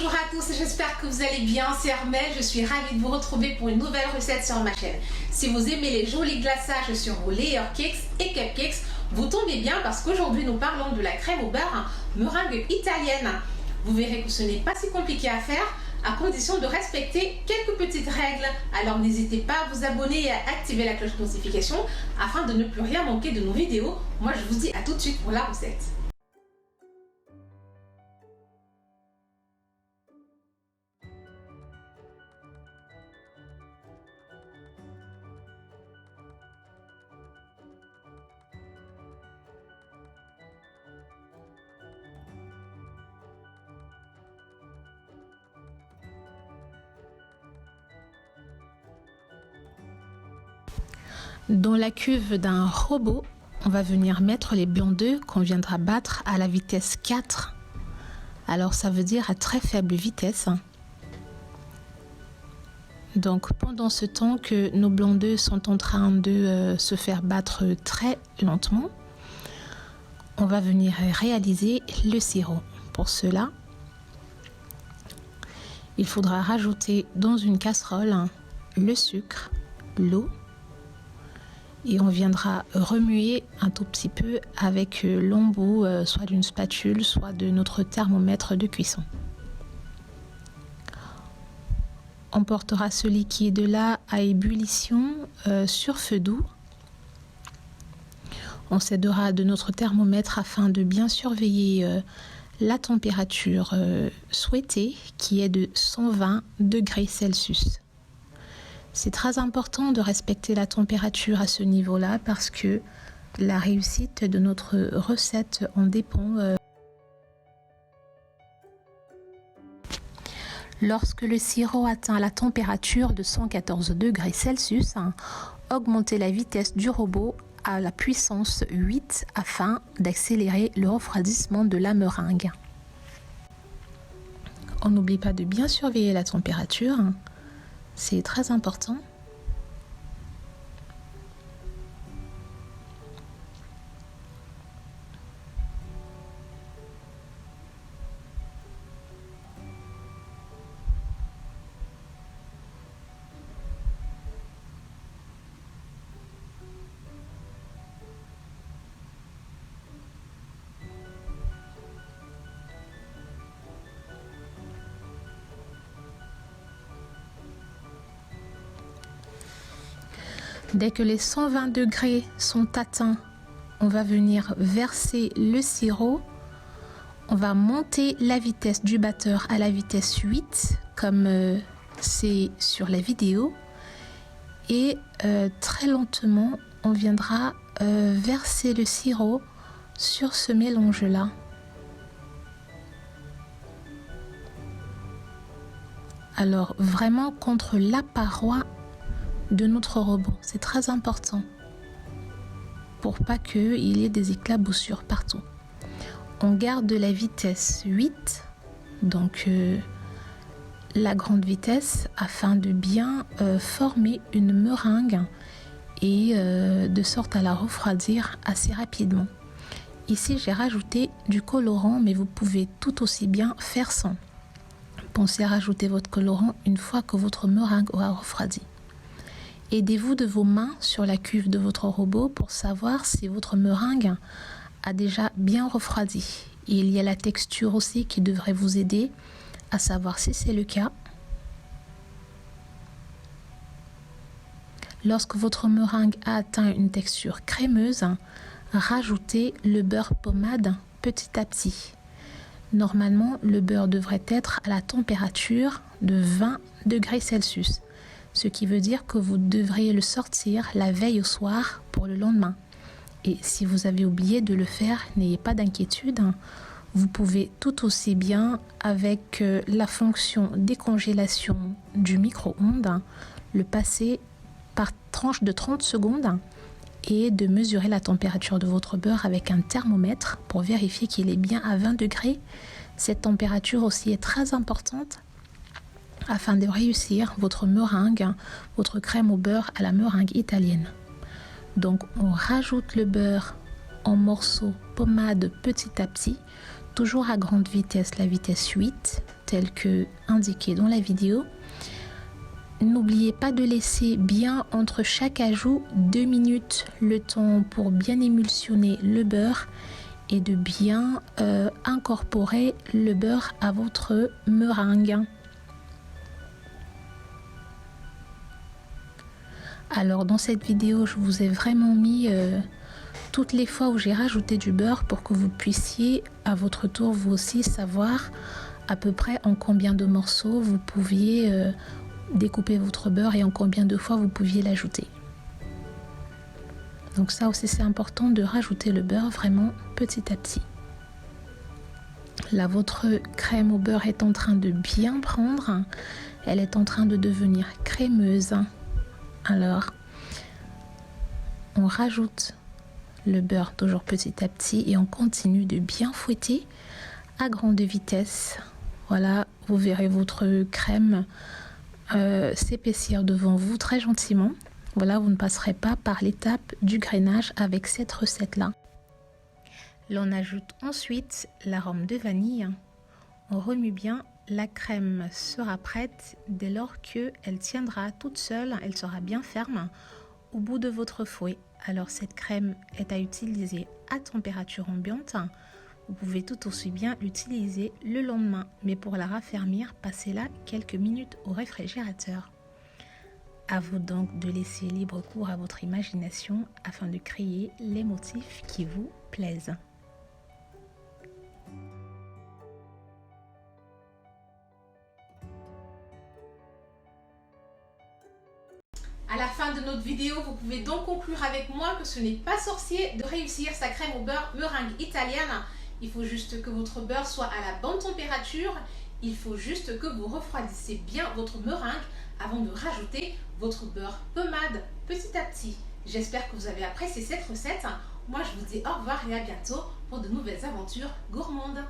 Bonjour à tous, j'espère que vous allez bien, c'est Armelle, je suis ravie de vous retrouver pour une nouvelle recette sur ma chaîne. Si vous aimez les jolis glaçages sur vos layer cakes et cupcakes, vous tombez bien parce qu'aujourd'hui nous parlons de la crème au beurre meringue italienne. Vous verrez que ce n'est pas si compliqué à faire, à condition de respecter quelques petites règles. Alors n'hésitez pas à vous abonner et à activer la cloche de notification afin de ne plus rien manquer de nos vidéos. Moi je vous dis à tout de suite pour la recette. Dans la cuve d'un robot, on va venir mettre les blancs d'œufs qu'on viendra battre à la vitesse 4. Alors ça veut dire à très faible vitesse. Donc pendant ce temps que nos blancs d'œufs sont en train de se faire battre très lentement, on va venir réaliser le sirop. Pour cela, il faudra rajouter dans une casserole le sucre, l'eau, et on viendra remuer un tout petit peu avec l'embout soit d'une spatule, soit de notre thermomètre de cuisson. On portera ce liquide là à ébullition sur feu doux. On s'aidera de notre thermomètre afin de bien surveiller la température souhaitée qui est de 120 degrés Celsius. C'est très important de respecter la température à ce niveau-là parce que la réussite de notre recette en dépend. Lorsque le sirop atteint la température de 114 degrés Celsius, augmentez la vitesse du robot à la puissance 8 afin d'accélérer le refroidissement de la meringue. On n'oublie pas de bien surveiller la température. C'est très important. Dès que les 120 degrés sont atteints, on va venir verser le sirop. On va monter la vitesse du batteur à la vitesse 8, comme c'est sur la vidéo. Et très lentement, on viendra verser le sirop sur ce mélange-là. Alors, vraiment contre la paroi de notre robot, c'est très important pour pas qu'il y ait des éclaboussures partout. On garde la vitesse 8, donc la grande vitesse, afin de bien former une meringue et de sorte à la refroidir assez rapidement. Ici j'ai rajouté du colorant, mais vous pouvez tout aussi bien faire sans. Pensez à rajouter votre colorant une fois que votre meringue aura refroidi. Aidez-vous de vos mains sur la cuve de votre robot pour savoir si votre meringue a déjà bien refroidi. Et il y a la texture aussi qui devrait vous aider à savoir si c'est le cas. Lorsque votre meringue a atteint une texture crémeuse, rajoutez le beurre pommade petit à petit. Normalement, le beurre devrait être à la température de 20 degrés Celsius. Ce qui veut dire que vous devriez le sortir la veille au soir pour le lendemain. Et si vous avez oublié de le faire, n'ayez pas d'inquiétude. Vous pouvez tout aussi bien, avec la fonction décongélation du micro-ondes, le passer par tranche de 30 secondes et de mesurer la température de votre beurre avec un thermomètre pour vérifier qu'il est bien à 20 degrés. Cette température aussi est très importante afin de réussir votre meringue, votre crème au beurre à la meringue italienne. Donc on rajoute le beurre en morceaux pommade petit à petit, toujours à grande vitesse, la vitesse 8, telle que indiquée dans la vidéo. N'oubliez pas de laisser bien entre chaque ajout 2 minutes, le temps pour bien émulsionner le beurre et de bien incorporer le beurre à votre meringue. Alors dans cette vidéo, je vous ai vraiment mis toutes les fois où j'ai rajouté du beurre pour que vous puissiez à votre tour vous aussi savoir à peu près en combien de morceaux vous pouviez découper votre beurre et en combien de fois vous pouviez l'ajouter. Donc ça aussi c'est important de rajouter le beurre vraiment petit à petit. Là votre crème au beurre est en train de bien prendre, elle est en train de devenir crémeuse. Alors on rajoute le beurre toujours petit à petit et on continue de bien fouetter à grande vitesse. Voilà, vous verrez votre crème s'épaissir devant vous très gentiment. Voilà, vous ne passerez pas par l'étape du grainage avec cette recette-là. L'on ajoute ensuite l'arôme de vanille. On remue bien, la crème sera prête dès lors qu'elle tiendra toute seule, elle sera bien ferme au bout de votre fouet. Alors cette crème est à utiliser à température ambiante. Vous pouvez tout aussi bien l'utiliser le lendemain, mais pour la raffermir, passez-la quelques minutes au réfrigérateur. À vous donc de laisser libre cours à votre imagination afin de créer les motifs qui vous plaisent. À la fin de notre vidéo, vous pouvez donc conclure avec moi que ce n'est pas sorcier de réussir sa crème au beurre meringue italienne. Il faut juste que votre beurre soit à la bonne température. Il faut juste que vous refroidissez bien votre meringue avant de rajouter votre beurre pommade petit à petit. J'espère que vous avez apprécié cette recette. Moi, je vous dis au revoir et à bientôt pour de nouvelles aventures gourmandes.